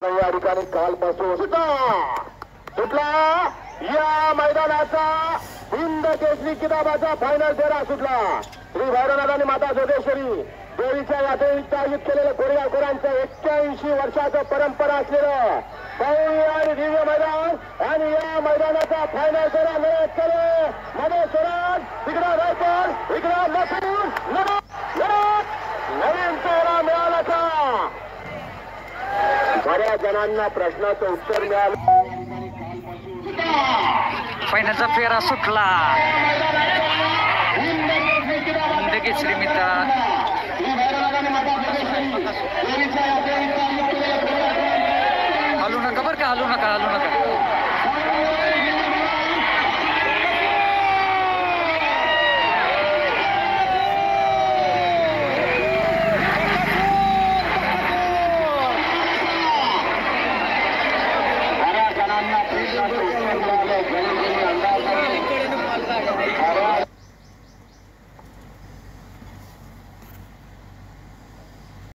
या ठिकाणी कालपासून सुटला या मैदानाचा हिंद केसरी किताबाचा फायनल फेरा सुटला। श्री भैरवनाथ आणि माता जोगेश्वरी देवीच्या यात्रेनिमित्त आयोजित केलेलं कोरेगावकरांचं 81 वर्षाचं परंपरा असलेलं भव्य आणि दिव्य मैदान आणि या मैदानाचा फायनल फेरा लढत केले मध्ये स्वराज तिकडे रायपूर इकडे लसूण नवीन चेहरा मिळाला का? बऱ्याच जणांना प्रश्नाचं उत्तर मिळालं। फायनलचा फेरा सुटला हिंद केसरी मित्र हलू नका बरं का, हलू नका, हलू नका। बऱ्याच जणांना प्रश्नाचं उत्तर मिळालं।